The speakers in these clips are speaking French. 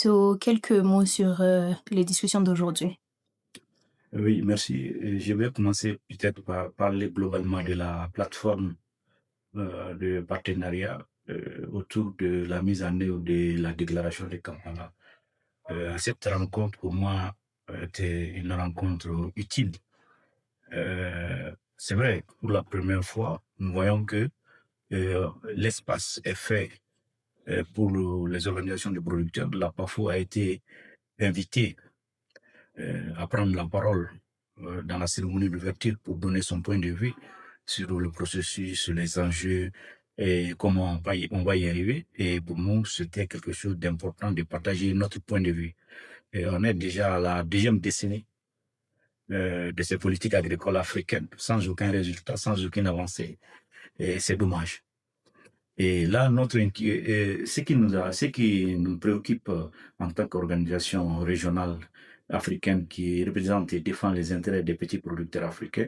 So, quelques mots sur les discussions d'aujourd'hui. Oui, merci. Je vais commencer peut-être par parler globalement de la plateforme de partenariat autour de la mise en œuvre de la déclaration de Kampala. Cette rencontre, pour moi, était une rencontre utile. C'est vrai, pour la première fois, nous voyons que l'espace est fait pour les organisations de producteurs. La PAFO a été invitée à prendre la parole dans la cérémonie d'ouverture pour donner son point de vue sur le processus, sur les enjeux et comment on va y arriver. Et pour nous, c'était quelque chose d'important de partager notre point de vue. Et on est déjà à la deuxième décennie de ces politiques agricoles africaines, sans aucun résultat, sans aucune avancée. Et c'est dommage. Et là, ce qui nous préoccupe en tant qu'organisation régionale africaine qui représente et défend les intérêts des petits producteurs africains,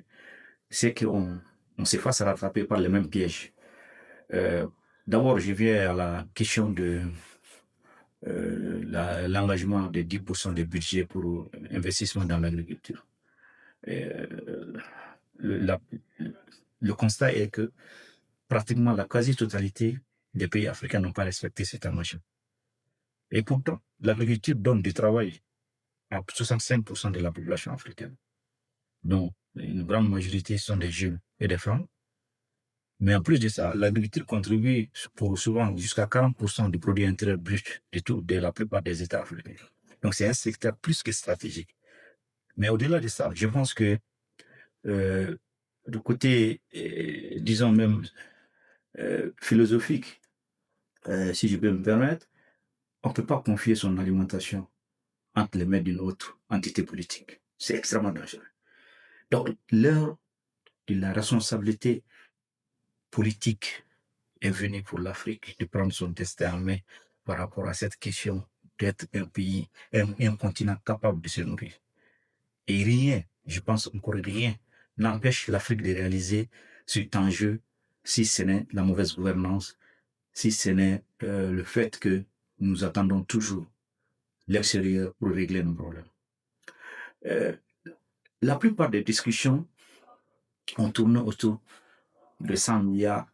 c'est qu'on se fasse rattraper par les mêmes pièges. Euh, D'abord, je viens à la question de l'engagement de 10% du budget pour investissement dans l'agriculture. Euh, le, la- le constat est que pratiquement la quasi-totalité des pays africains n'ont pas respecté cet engagement. Et pourtant, l'agriculture donne du travail à 65% de la population africaine, dont une grande majorité sont des jeunes et des femmes. Mais en plus de ça, l'agriculture contribue pour souvent jusqu'à 40% du produit intérieur brut de la plupart des États africains. Donc c'est un secteur plus que stratégique. Mais au-delà de ça, je pense que euh, du côté, disons même philosophique, si je peux me permettre, on ne peut pas confier son alimentation entre les mains d'une autre entité politique. C'est extrêmement dangereux. Donc, l'heure de la responsabilité politique est venue pour l'Afrique de prendre son destin en main par rapport à cette question d'être un pays, un continent capable de se nourrir. Et rien, je pense encore rien, n'empêche l'Afrique de réaliser cet enjeu si ce n'est la mauvaise gouvernance, si ce n'est le fait que nous attendons toujours l'extérieur pour régler nos problèmes. Euh, la plupart des discussions ont tourné autour de 100 milliards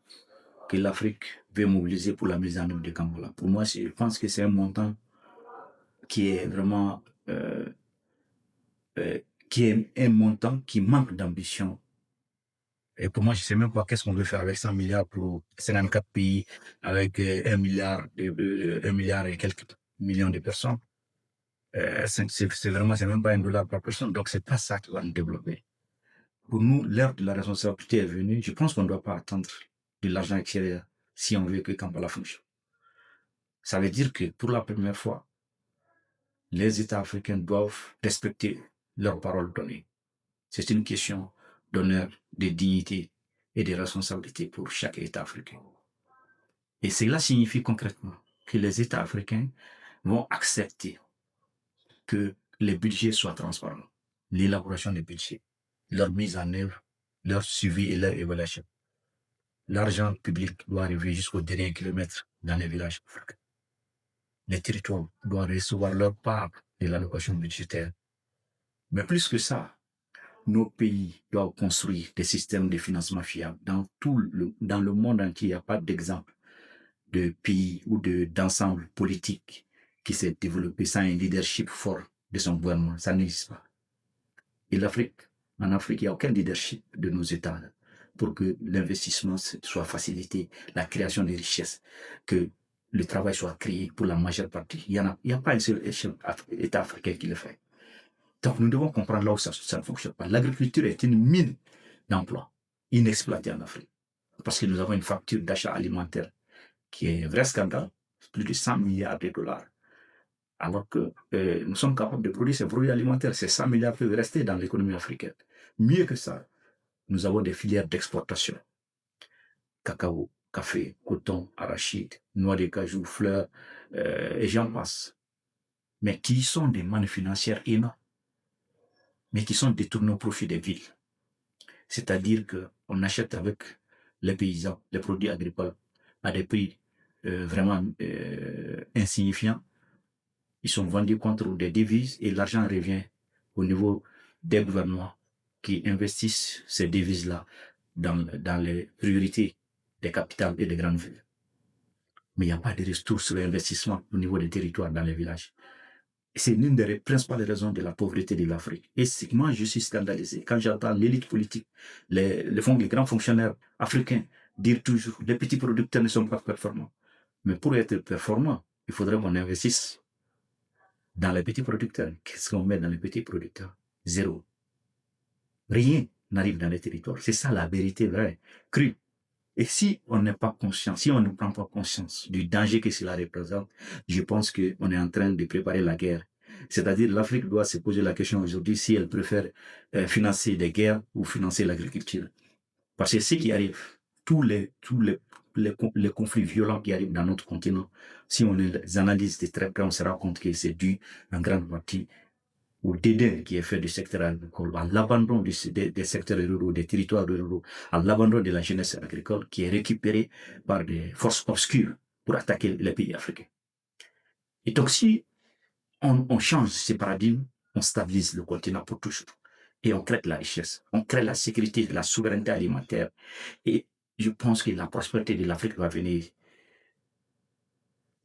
que l'Afrique veut mobiliser pour la mise en œuvre de Kampala. Pour moi, je pense que c'est un montant qui est vraiment euh, qui est un montant qui manque d'ambition. Et pour moi, je ne sais même pas qu'est-ce qu'on veut faire avec 100 milliards pour 54 pays, avec 1 milliard, 1 milliard et quelques millions de personnes. C'est vraiment, c'est même pas un dollar par personne. Donc, c'est pas ça qui va nous développer. Pour nous, l'heure de la responsabilité est venue. Je pense qu'on ne doit pas attendre de l'argent extérieur si on veut que Kampala fonctionne. Ça veut dire que pour la première fois, les États africains doivent respecter leurs paroles données. C'est une question d'honneur, de dignité et de responsabilité pour chaque État africain. Et cela signifie concrètement que les États africains vont accepter que les budgets soient transparents, l'élaboration des budgets, leur mise en œuvre, leur suivi et leur évaluation. L'argent public doit arriver jusqu'au dernier kilomètre dans les villages africains. Les territoires doivent recevoir leur part de l'allocation budgétaire. Mais plus que ça, nos pays doivent construire des systèmes de financement fiables. Dans le monde entier, il n'y a pas d'exemple de pays ou d'ensemble politique qui s'est développé sans un leadership fort de son gouvernement. Ça n'existe pas. Et en Afrique, il n'y a aucun leadership de nos États pour que l'investissement soit facilité, la création de richesses, que le travail soit créé pour la majeure partie. Il n'y a pas un seul État africain qui le fait. Donc nous devons comprendre là où ça ne fonctionne pas. L'agriculture est une mine d'emplois inexploitée en Afrique. Parce que nous avons une facture d'achat alimentaire qui est un vrai scandale, plus de 100 milliards de dollars. Alors que nous sommes capables de produire ces produits alimentaires. Ces 100 milliards peuvent rester dans l'économie africaine. Mieux que ça, nous avons des filières d'exportation. Cacao, café, coton, arachide, noix de cajou, fleurs, et j'en passe. Mais qui sont des mannes financières énormes, mais qui sont détournées au profit des villes. C'est-à-dire qu'on achète avec les paysans les produits agricoles à des prix vraiment insignifiants. ils sont vendus contre des devises et l'argent revient au niveau des gouvernements qui investissent ces devises-là dans les priorités des capitales et des grandes villes. Mais il n'y a pas de retour sur l'investissement au niveau des territoires dans les villages. C'est l'une des principales raisons de la pauvreté de l'Afrique. Et moi, je suis scandalisé quand j'entends l'élite politique, les grands fonctionnaires africains dire toujours les petits producteurs ne sont pas performants. Mais pour être performant, il faudrait qu'on investisse dans les petits producteurs. Qu'est-ce qu'on met dans les petits producteurs? Zéro. Rien n'arrive dans les territoires. C'est ça la vérité vraie, crue. Et si on n'est pas conscient, si on ne prend pas conscience du danger que cela représente, je pense qu'on est en train de préparer la guerre. C'est-à-dire l'Afrique doit se poser la question aujourd'hui si elle préfère financer des guerres ou financer l'agriculture. Parce que ce qui arrive, tous les conflits violents qui arrivent dans notre continent, si on les analyse de très près, on se rend compte que c'est dû en grande partie au dédain qui est fait du secteur agricole, à l'abandon des secteurs ruraux, des territoires ruraux, à l'abandon de la jeunesse agricole qui est récupérée par des forces obscures pour attaquer les pays africains. Et donc si on change ces paradigmes, on stabilise le continent pour toujours. Et on crée de la richesse, on crée la sécurité, la souveraineté alimentaire. Et je pense que la prospérité de l'Afrique va venir.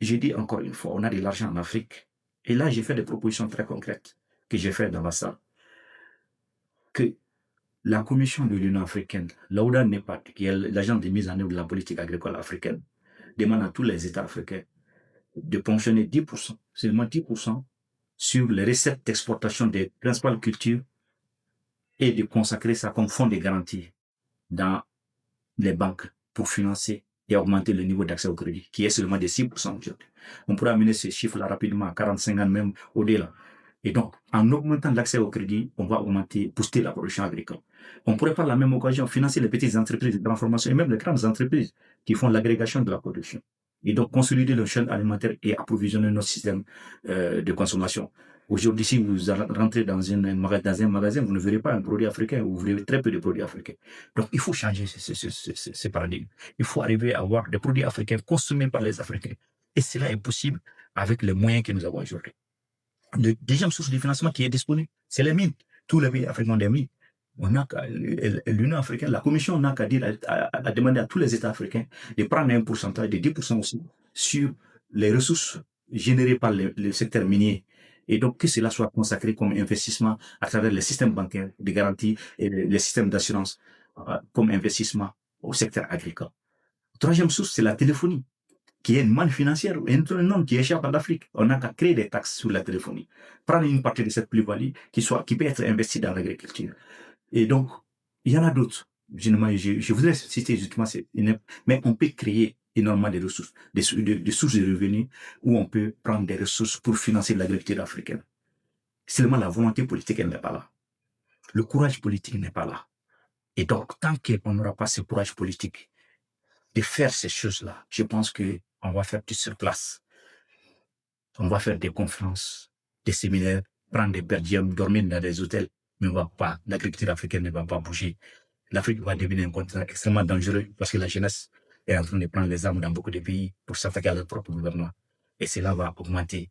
Je dis encore une fois, on a de l'argent en Afrique. Et là, j'ai fait des propositions très concrètes que j'ai faites dans ma salle. Que la Commission de l'Union africaine, l'OUDA NEPAD, qui est l'agent de mise en œuvre de la politique agricole africaine, demande à tous les États africains de ponctionner 10%, seulement 10% sur les recettes d'exportation des principales cultures et de consacrer ça comme fonds de garantie dans les banques pour financer et augmenter le niveau d'accès au crédit, qui est seulement de 6% aujourd'hui. On pourrait amener ce chiffre-là rapidement à 45 ans, même au-delà. Et donc, en augmentant l'accès au crédit, on va augmenter, booster la production agricole. On pourrait par la même occasion financer les petites entreprises de transformation et même les grandes entreprises qui font l'agrégation de la production. Et donc, consolider le chaîne alimentaire et approvisionner notre système de consommation. Aujourd'hui, si vous rentrez dans un magasin, vous ne verrez pas un produit africain, vous verrez très peu de produits africains. Donc, il faut changer ce paradigme. Il faut arriver à avoir des produits africains consommés par les Africains. Et cela est possible avec les moyens que nous avons aujourd'hui. La deuxième source de financement qui est disponible, c'est les mines. Tous les pays africains ont des mines. L'Union africaine, la Commission n'a qu'à dire, à demander à tous les États africains de prendre un pourcentage de 10% aussi sur les ressources générées par le secteur minier. Et donc, que cela soit consacré comme investissement à travers les systèmes bancaires de garantie et les systèmes d'assurance comme investissement au secteur agricole. Troisième source, c'est la téléphonie, qui est une manne financière, un nom qui échappe à l'Afrique. On n'a qu'à créer des taxes sur la téléphonie. Prendre une partie de cette plus-value qui peut être investie dans l'agriculture. Et donc, il y en a d'autres. Je voudrais citer justement, mais on peut créer énormément de ressources, des sources de revenus où on peut prendre des ressources pour financer l'agriculture africaine. Seulement la volonté politique, elle n'est pas là. Le courage politique n'est pas là. Et donc, tant qu'on n'aura pas ce courage politique de faire ces choses-là, je pense qu'on va faire tout sur place. On va faire des conférences, des séminaires, prendre des berdiums, dormir dans des hôtels, mais l'agriculture africaine ne va pas bouger. L'Afrique va devenir un continent extrêmement dangereux parce que la jeunesse est en train de prendre les armes dans beaucoup de pays pour s'attaquer à leur propre gouvernement. Et cela va augmenter.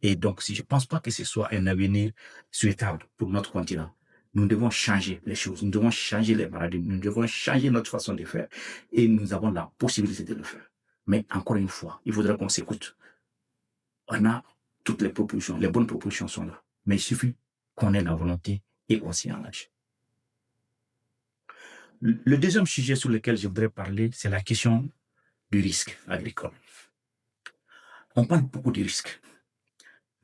Et donc, je ne pense pas que ce soit un avenir souhaitable pour notre continent. Nous devons changer les choses, nous devons changer les paradigmes, nous devons changer notre façon de faire. Et nous avons la possibilité de le faire. Mais encore une fois, il faudra qu'on s'écoute. On a toutes les propositions, les bonnes propositions sont là. Mais il suffit qu'on ait la volonté et qu'on s'y engage. Le deuxième sujet sur lequel je voudrais parler, c'est la question du risque agricole. On parle beaucoup de risques.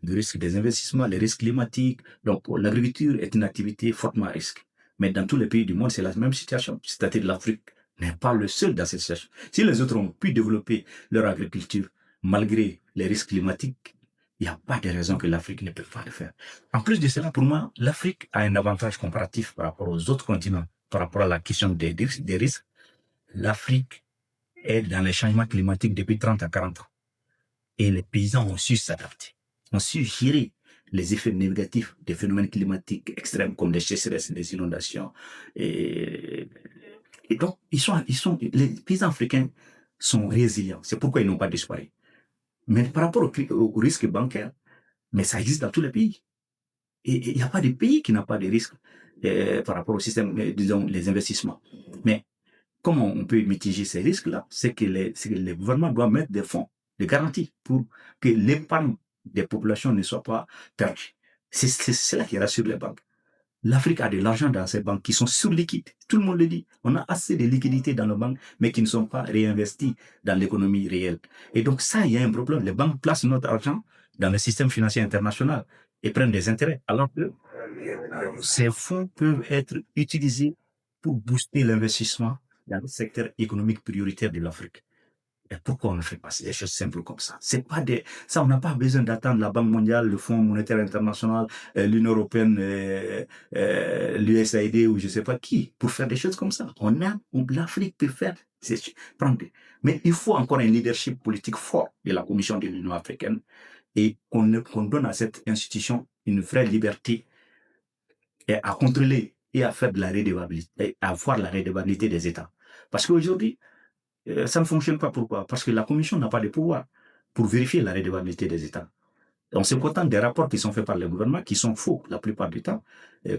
Le risque des investissements, les risques climatiques. Donc, l'agriculture est une activité fortement à risque. Mais dans tous les pays du monde, c'est la même situation. C'est-à-dire l'Afrique n'est pas le seul dans cette situation. Si les autres ont pu développer leur agriculture malgré les risques climatiques, il n'y a pas de raison que l'Afrique ne peut pas le faire. En plus de cela, pour moi, l'Afrique a un avantage comparatif par rapport aux autres continents, par rapport à la question des risques. L'Afrique est dans les changements climatiques depuis 30 à 40 ans. Et les paysans ont su s'adapter, ont su gérer les effets négatifs des phénomènes climatiques extrêmes comme des sécheresses, des inondations. Et donc, les paysans africains sont résilients. C'est pourquoi ils n'ont pas disparu. Mais par rapport au risque bancaire, Mais ça existe dans tous les pays. Et il n'y a pas de pays qui n'a pas de risque par rapport au système, disons, les investissements. Mais comment on peut mitiger ces risques-là? C'est que les gouvernements doivent mettre des fonds de garantie pour que l'épargne des populations ne soit pas perdue. C'est cela qui rassure les banques. L'Afrique a de l'argent dans ces banques qui sont surliquides. Tout le monde le dit. On a assez de liquidités dans nos banques, mais qui ne sont pas réinvesties dans l'économie réelle. Et donc ça, il y a un problème. Les banques placent notre argent dans le système financier international et prennent des intérêts. Alors que ces fonds peuvent être utilisés pour booster l'investissement dans le secteur économique prioritaire de l'Afrique. Et pourquoi on ne fait pas des choses simples comme ça? C'est pas des, ça, on n'a pas besoin d'attendre la Banque mondiale, le Fonds monétaire international, l'Union européenne, l'USAID ou je sais pas qui pour faire des choses comme ça. L'Afrique peut faire, mais il faut encore un leadership politique fort de la Commission de l'Union africaine et qu'on donne à cette institution une vraie liberté et à contrôler et à faire de la redevabilité, à avoir la redevabilité des États. Parce qu'aujourd'hui, ça ne fonctionne pas. Pourquoi? Parce que la Commission n'a pas de pouvoir pour vérifier la redevabilité des États. On se contente des rapports qui sont faits par le gouvernement, qui sont faux la plupart du temps.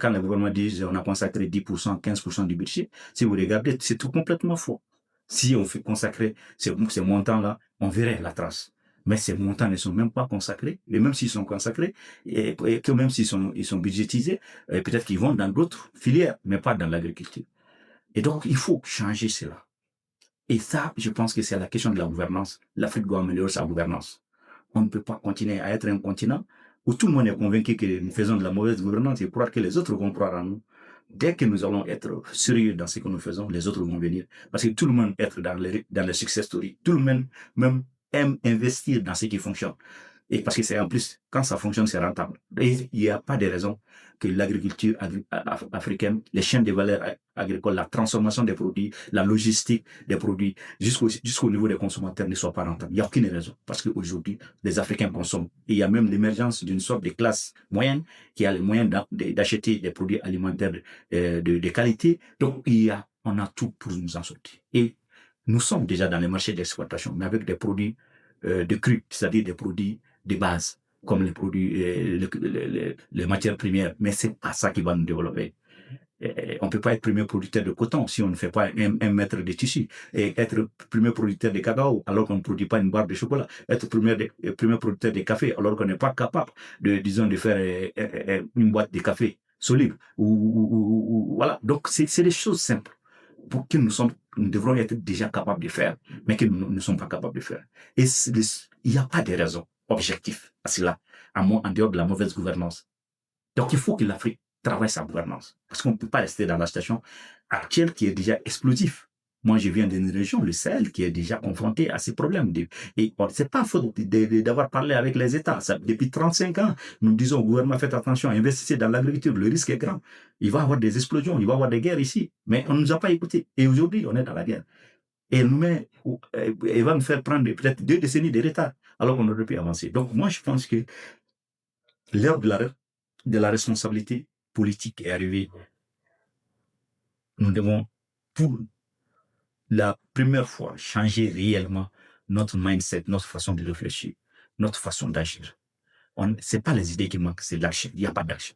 Quand le gouvernement dit on a consacré 10%, 15% du budget, si vous regardez, c'est tout complètement faux. Si on fait consacrer ces montants-là, on verrait la trace. Mais ces montants ne sont même pas consacrés, et même s'ils sont consacrés, et que même s'ils sont budgétisés, peut-être qu'ils vont dans d'autres filières, mais pas dans l'agriculture. Et donc, il faut changer cela. Et ça, je pense que c'est la question de la gouvernance. L'Afrique doit améliorer sa gouvernance. On ne peut pas continuer à être un continent où tout le monde est convaincu que nous faisons de la mauvaise gouvernance et croire que les autres vont croire en nous. Dès que nous allons être sérieux dans ce que nous faisons, les autres vont venir. Parce que tout le monde est dans les success stories. Tout le monde même aime investir dans ce qui fonctionne. Et parce que c'est en plus, quand ça fonctionne, c'est rentable. Et il n'y a pas de raison que l'agriculture africaine, les chaînes de valeur agricoles, la transformation des produits, la logistique des produits, jusqu'au niveau des consommateurs ne soit pas rentable. Il n'y a aucune raison. Parce qu'aujourd'hui, les Africains consomment. Et il y a même l'émergence d'une sorte de classe moyenne qui a les moyens d'acheter des produits alimentaires de qualité. Donc, on a tout pour nous en sortir. Et nous sommes déjà dans les marchés d'exportation, mais avec des produits de cru, c'est-à-dire des produits de base, comme les produits, les matières premières. Mais c'est pas ça qui va nous développer. On peut pas être premier producteur de coton si on ne fait pas un mètre de tissu. Et être premier producteur de cacao alors qu'on ne produit pas une barre de chocolat. Être premier producteur de café alors qu'on n'est pas capable de faire une boîte de café solide. Voilà. Donc, c'est des choses simples pour que nous devrons être déjà capables de faire, mais que nous ne sommes pas capables de faire. Et il n'y a pas de raison objective à cela, en dehors de la mauvaise gouvernance. Donc, il faut que l'Afrique travaille sa gouvernance. Parce qu'on ne peut pas rester dans la situation actuelle qui est déjà explosive. Moi, je viens d'une région, le Sahel, qui est déjà confrontée à ces problèmes. Et c'est pas faute d'avoir parlé avec les États. Depuis 35 ans, nous disons au gouvernement, faites attention, investissez dans l'agriculture, le risque est grand. Il va y avoir des explosions, il va y avoir des guerres ici. Mais on ne nous a pas écoutés. Et aujourd'hui, on est dans la guerre. Et elle va nous faire prendre peut-être 2 décennies de retard, alors qu'on aurait pu avancer. Donc, moi, je pense que l'heure de la responsabilité politique est arrivée. Nous devons, pour la première fois, changer réellement notre mindset, notre façon de réfléchir, notre façon d'agir. C'est pas les idées qui manquent, c'est l'action. Il n'y a pas d'action.